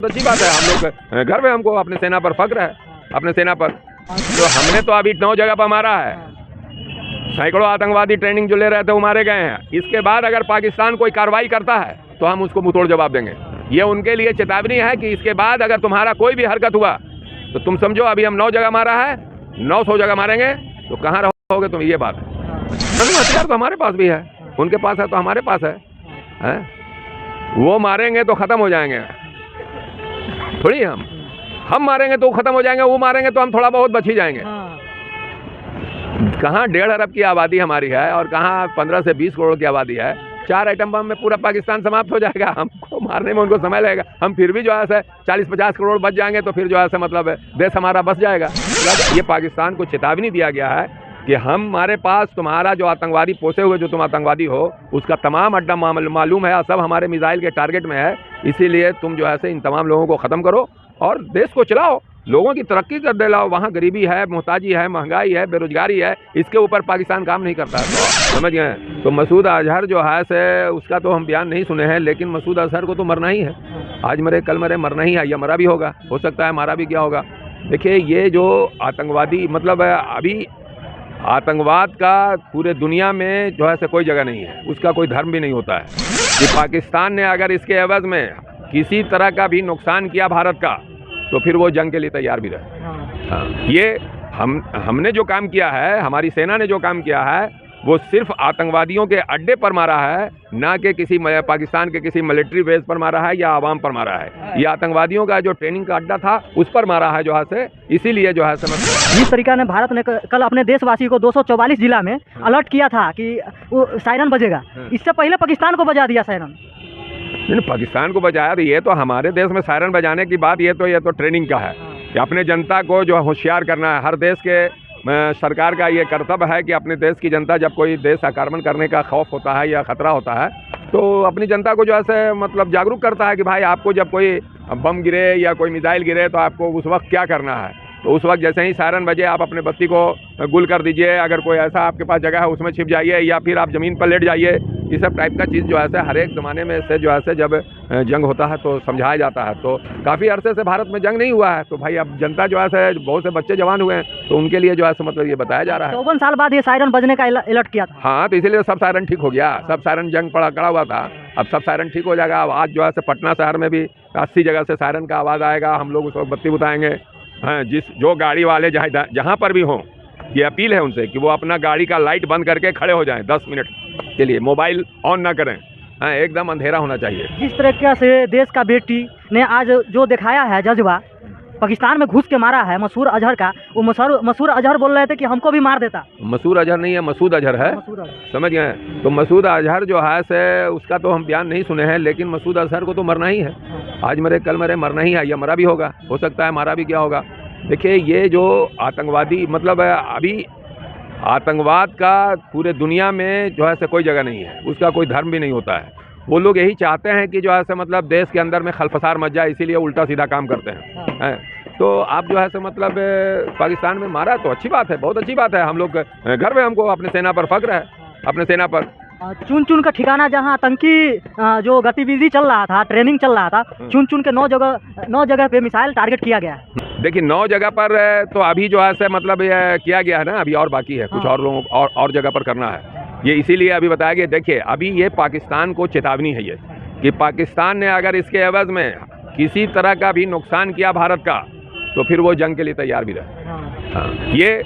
अच्छी बात है। हम लोग गर्व है, हमको अपने सेना पर फक्र है, अपने सेना पर। तो हमने तो अभी 9 जगह पर मारा है। सैकड़ों आतंकवादी ट्रेनिंग जो ले रहे थे वो मारे गए हैं। इसके बाद अगर पाकिस्तान कोई कार्रवाई करता है तो हम उसको मुंहतोड़ जवाब देंगे। ये उनके लिए चेतावनी है कि इसके बाद अगर तुम्हारा कोई भी हरकत हुआ तो तुम समझो अभी हम 9 जगह मारा है, 900 जगह मारेंगे तो कहाँ रहोगे तुम। ये बात है। हथियार तो हमारे पास भी है, उनके पास है तो हमारे पास है? वो मारेंगे तो खत्म हो जाएंगे थोड़ी। हम मारेंगे तो खत्म हो जाएंगे, वो मारेंगे तो हम थोड़ा बहुत बच ही जाएंगे। कहाँ 1.5 अरब की आबादी हमारी है और कहाँ 15 से 20 करोड़ की आबादी है। 4 आइटम बम में पूरा पाकिस्तान समाप्त हो जाएगा। हमको मारने में उनको समय लगेगा। हम फिर भी जो है 40-50 करोड़ बच जाएंगे तो फिर जो है मतलब देश हमारा बच जाएगा। ये पाकिस्तान को चेतावनी दिया गया है कि हमारे पास तुम्हारा जो आतंकवादी पोसे हुए जो तुम आतंकवादी हो उसका तमाम अड्डा मालूम है, सब हमारे मिसाइल के टारगेट में है। इसीलिए तुम जो है इन तमाम लोगों को ख़त्म करो और देश को चलाओ, लोगों की तरक्की कर दिलाओ। वहाँ गरीबी है, मोहताजी है, महंगाई है, बेरोजगारी है, इसके ऊपर पाकिस्तान काम नहीं करता है। तो समझ गए। तो मसूद अजहर जो है उसका तो हम बयान नहीं सुने हैं, लेकिन मसूद अजहर को तो मरना ही है। आज मरे कल मरे, मरना ही है, या मरा भी होगा, हो सकता है मारा भी क्या होगा। देखिए ये जो आतंकवादी मतलब अभी आतंकवाद का पूरे दुनिया में जो है कोई जगह नहीं है, उसका कोई धर्म भी नहीं होता है। कि पाकिस्तान ने अगर इसके एवज में किसी तरह का भी नुकसान किया भारत का तो फिर वो जंग के लिए तैयार भी रहे। हाँ, ये हमने जो काम किया है, हमारी सेना ने जो काम किया है वो सिर्फ आतंकवादियों के अड्डे पर मारा है, ना कि किसी पाकिस्तान के किसी मिलिट्री बेस पर मारा है या आवाम पर मारा है। ये आतंकवादियों का जो ट्रेनिंग का अड्डा था उस पर मारा है जो है इसीलिए जो है जिस तरीका ने भारत ने कल अपने देशवासी को 244 जिला में अलर्ट किया था कि वो सायरन बजेगा, इससे पहले पाकिस्तान को बजा दिया सायरन। नहीं, पाकिस्तान को बजाया तो ये तो हमारे देश में सायरन बजाने की बात ये तो ट्रेनिंग का है कि अपने जनता को जो होशियार करना है। हर देश के सरकार का ये कर्तव्य है कि अपने देश की जनता जब कोई देश आक्रमण करने का खौफ होता है या खतरा होता है तो अपनी जनता को जो है मतलब जागरूक करता है कि भाई आपको जब कोई बम गिरे या कोई मिसाइल गिरे तो आपको उस वक्त क्या करना है। तो उस वक्त जैसे ही सायरन बजे आप अपने बत्ती को गुल कर दीजिए, अगर कोई ऐसा आपके पास जगह है उसमें छिप जाइए या फिर आप ज़मीन पर लेट जाइए। ये सब टाइप का चीज़ जो है हर एक ज़माने में से जो है जब जंग होता है तो समझाया जाता है। तो काफ़ी अरसे से भारत में जंग नहीं हुआ है तो भाई अब जनता जो है बहुत से बच्चे जवान हुए हैं तो उनके लिए जो है मतलब ये बताया जा रहा है। 54 साल बाद ये सायरन बजने का अलर्ट किया था। हाँ, तो इसीलिए सब सायरन ठीक हो गया। सब सायरन जंग पड़ा हुआ था, अब सब सायरन ठीक हो जाएगा। अब आज जो है पटना शहर में भी 80 जगह से सायरन का आवाज़ आएगा। हम लोग उस वक्त बत्ती बुताएंगे। हाँ, जो गाड़ी वाले जहाँ पर भी हों, ये अपील है उनसे कि वो अपना गाड़ी का लाइट बंद करके खड़े हो जाएं 10 मिनट के लिए, मोबाइल ऑन ना करें। हाँ, एकदम अंधेरा होना चाहिए। जिस तरीके से देश का बेटी ने आज जो दिखाया है जज्बा, पाकिस्तान में घुस के मारा है मसूद अजहर का, वो मसूद अजहर बोल रहे थे कि हमको भी मार देता। मसूद अजहर नहीं है, मसूद अजहर है, समझ गए। तो मसूद अजहर जो है उसका तो हम बयान नहीं सुने हैं, लेकिन मसूद अजहर को तो मरना ही है। आज मरे कल मरे, मरना ही है, या मरा भी होगा, हो सकता है मारा भी क्या होगा। देखिए ये जो आतंकवादी मतलब अभी आतंकवाद का पूरे दुनिया में जो है कोई जगह नहीं है, उसका कोई धर्म भी नहीं होता है। वो लोग यही चाहते हैं कि जो है मतलब देश के अंदर में खलफसार मच जाए, इसीलिए उल्टा सीधा काम करते हैं। तो आप जो है मतलब पाकिस्तान में मारा तो अच्छी बात है, बहुत अच्छी बात है। हम लोग गर्व है, हमको अपने सेना पर फक्र है, अपने सेना पर। चुन का ठिकाना जहां आतंकी जो गतिविधि चल रहा था, ट्रेनिंग चल रहा था, चुन के 9 जगह पे मिसाइल टारगेट किया गया है। देखिए 9 जगह पर तो अभी जो है मतलब ये किया गया है ना, अभी और बाकी है कुछ और लोगों और जगह पर करना है। ये इसीलिए अभी बताया गया। देखिए अभी ये पाकिस्तान को चेतावनी है ये कि पाकिस्तान ने अगर इसके एवज में किसी तरह का भी नुकसान किया भारत का तो फिर वो जंग के लिए तैयार भी रहे। हाँ, ये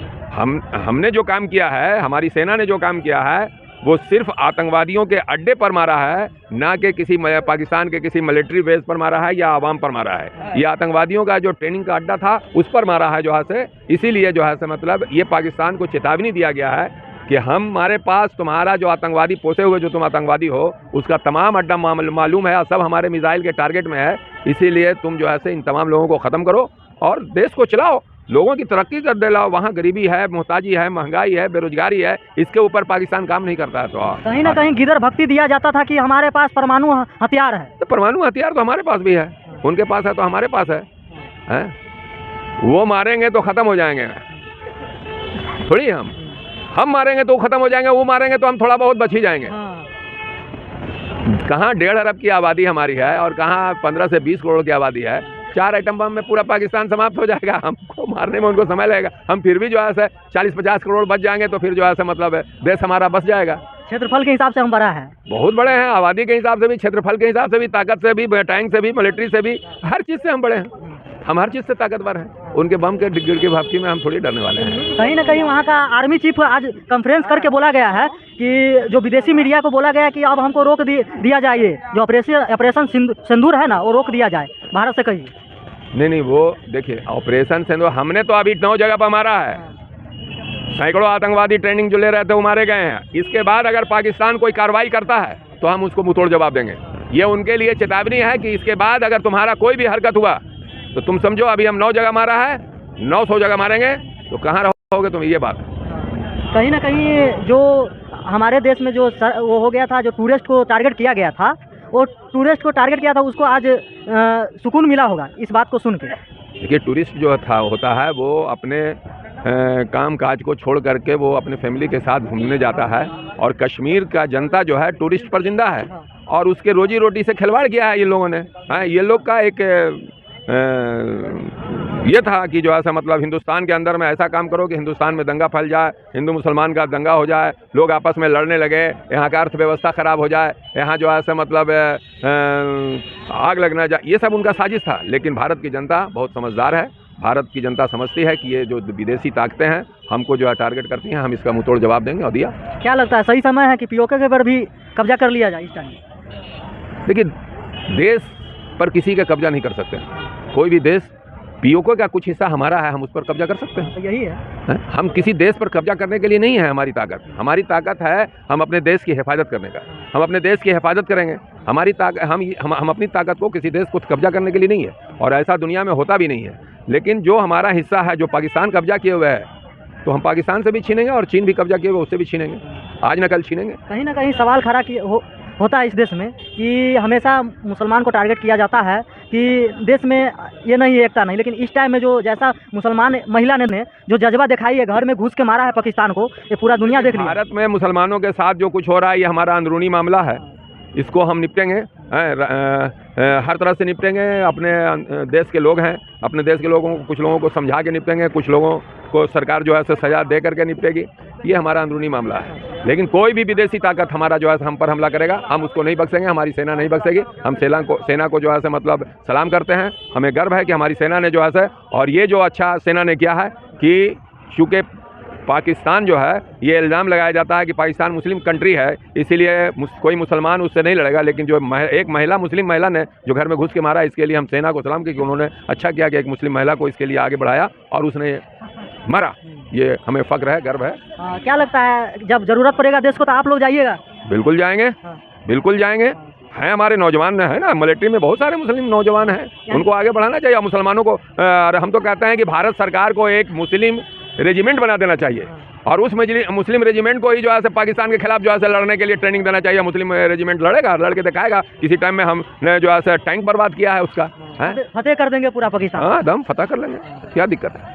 हमने जो काम किया है, हमारी सेना ने जो काम किया है वो सिर्फ आतंकवादियों के अड्डे पर मारा है, ना कि किसी पाकिस्तान के किसी मिलिट्री बेस पर मारा है या आवाम पर मारा है। ये आतंकवादियों का जो ट्रेनिंग का अड्डा था उस पर मारा है जो है इसीलिए जो है मतलब ये पाकिस्तान को चेतावनी दिया गया है कि हमारे पास तुम्हारा जो आतंकवादी पोसे हुए जो तुम आतंकवादी हो उसका तमाम अड्डा मालूम है, सब हमारे मिसाइल के टारगेट में है। इसीलिए तुम जो है इन तमाम लोगों को ख़त्म करो और देश को चलाओ, लोगों की तरक्की कर दिलाओ। वहाँ गरीबी है, मोहताजी है, महंगाई है, बेरोजगारी है, इसके ऊपर पाकिस्तान काम नहीं करता है। तो कहीं ना कहीं गिदर भक्ति दिया जाता था कि हमारे पास परमाणु हथियार है। तो परमाणु हथियार तो हमारे पास भी है, उनके पास है तो हमारे पास है? वो मारेंगे तो खत्म हो जाएंगे थोड़ी। हम मारेंगे तो खत्म हो जाएंगे, वो मारेंगे तो हम थोड़ा बहुत बच ही जाएंगे। कहाँ 1.5 अरब की आबादी हमारी है और कहाँ 15 से 20 करोड़ की आबादी है। 4 एटम बम में पूरा पाकिस्तान समाप्त हो जाएगा। हमको मारने में उनको समय लगेगा। हम फिर भी जो है 40-50 करोड़ बच जाएंगे तो फिर जो है मतलब देश हमारा बच जाएगा। क्षेत्रफल के हिसाब से हम बड़ा है, बहुत बड़े हैं, आबादी के हिसाब से भी, क्षेत्रफल के हिसाब से भी, ताकत से भी, टैंक से भी, मिलिट्री से भी, हर चीज़ से हम बड़े हैं। हम हर चीज़ से ताकतवर हैं। उनके बम के गिर की भापकी में हम थोड़ी डरने वाले हैं। कहीं ना कहीं वहाँ का आर्मी चीफ आज कॉन्फ्रेंस करके बोला गया है कि जो विदेशी मीडिया को बोला गया है कि अब हमको रोक दिया जाए, ये जो ऑपरेशन सिंदूर है ना, वो रोक दिया जाए भारत से। कहिए। नहीं, वो देखिए, ऑपरेशन सिंदूर हमने तो अभी 9 जगह पर मारा है। सैकड़ों आतंकवादी ट्रेनिंग जो ले रहे थे वो मारे गए हैं। इसके बाद अगर पाकिस्तान कोई कार्रवाई करता है तो हम उसको मुंहतोड़ जवाब देंगे। ये उनके लिए चेतावनी है कि इसके बाद अगर तुम्हारा कोई भी हरकत हुआ तो तुम समझो अभी हम 9 जगह मारा है, 900 जगह मारेंगे तो कहाँ रहोगे तुम, ये बात। कहीं ना कहीं जो हमारे देश में जो वो हो गया था, जो टूरिस्ट को टारगेट किया गया था, वो टूरिस्ट को टारगेट किया था, उसको आज सुकून मिला होगा इस बात को सुन के। देखिए, टूरिस्ट जो होता है वो अपने काम काज को छोड़ करके वो अपने फैमिली के साथ घूमने जाता है। और कश्मीर का जनता जो है टूरिस्ट पर जिंदा है और उसके रोजी रोटी से खिलवाड़ किया है ये लोगों ने। ये लोग का एक ये था कि जो है मतलब हिंदुस्तान के अंदर में ऐसा काम करो कि हिंदुस्तान में दंगा फैल जाए, हिंदू मुसलमान का दंगा हो जाए, लोग आपस में लड़ने लगे, यहाँ का अर्थव्यवस्था ख़राब हो जाए, यहाँ जो है मतलब आग लगना जाए। ये सब उनका साजिश था। लेकिन भारत की जनता बहुत समझदार है। भारत की जनता समझती है कि ये जो विदेशी ताकतें हैं हमको जो है टारगेट करती हैं, हम इसका मुंहतोड़ जवाब देंगे। और दिया। क्या लगता है सही समय है कि पीओके के पर भी कब्जा कर लिया जाए इस टाइम? देखिए, देश पर किसी का कब्जा नहीं कर सकते। कोई भी देश, पीओके का कुछ हिस्सा हमारा है, हम उस पर कब्जा कर सकते हैं। यही है। हम किसी देश पर कब्जा करने के लिए नहीं है। हमारी ताकत है हम अपने देश की हिफाजत करने का। हम अपने देश की हिफाजत करेंगे। हमारी ताकत हम अपनी ताकत को किसी देश को कब्जा करने के लिए नहीं है और ऐसा दुनिया में होता भी नहीं है। लेकिन जो हमारा हिस्सा है, जो पाकिस्तान कब्जा किए हुए है, तो हम पाकिस्तान से भी छीनेंगे और चीन भी कब्जा किए हुए उससे भी छीनेंगे। आज न कल छीनेंगे। कहीं ना कहीं सवाल खड़ा होता है इस देश में कि हमेशा मुसलमान को टारगेट किया जाता है कि देश में ये नहीं, एकता नहीं। लेकिन इस टाइम में जो जैसा मुसलमान महिला ने जो जज्बा दिखाई है, घर में घुस के मारा है पाकिस्तान को, ये पूरा दुनिया देख रही है। भारत में मुसलमानों के साथ जो कुछ हो रहा है ये हमारा अंदरूनी मामला है। इसको हम निपटेंगे, हर तरह से निपटेंगे। अपने देश के लोग हैं, अपने देश के लोगों को, कुछ लोगों को समझा के निपटेंगे, कुछ लोगों को सरकार जो है सजा दे करके निपटेगी। ये हमारा अंदरूनी मामला है। लेकिन कोई भी विदेशी ताकत हमारा जो है हम पर हमला करेगा, हम उसको नहीं बख्शेंगे। हमारी सेना नहीं बख्शेगी। हम सेना को जो है मतलब सलाम करते हैं। हमें गर्व है कि हमारी सेना ने जो है, और ये जो अच्छा सेना ने किया है कि चूँकि पाकिस्तान जो है, ये इल्ज़ाम लगाया जाता है कि पाकिस्तान मुस्लिम कंट्री है, इसीलिए कोई मुसलमान उससे नहीं लड़ेगा। लेकिन जो एक मुस्लिम महिला ने जो घर में घुस के मारा, इसके लिए हम सेना को सलाम की, उन्होंने अच्छा किया कि एक मुस्लिम महिला को इसके लिए आगे बढ़ाया और उसने मरा। ये हमें फ़ख्र है, गर्व है। क्या लगता है जब ज़रूरत पड़ेगा देश को तो आप लोग जाइएगा? बिल्कुल जाएंगे। बिल्कुल जाएंगे। हैं हमारे नौजवान है ना, मिलिट्री में बहुत सारे मुस्लिम नौजवान हैं, उनको आगे बढ़ाना चाहिए। मुसलमानों को हम तो कहते हैं कि भारत सरकार को एक मुस्लिम रेजिमेंट बना देना चाहिए और उस मुस्लिम रेजिमेंट को ही जो है पाकिस्तान के खिलाफ जो है लड़ने के लिए ट्रेनिंग देना चाहिए। मुस्लिम रेजिमेंट लड़ेगा, लड़ के दिखाएगा। किसी टाइम में हमने जो है टैंक बर्बाद किया है उसका, फतेह कर देंगे पूरा पाकिस्तान। हाँ, दम फतह कर लेंगे, क्या दिक्कत है।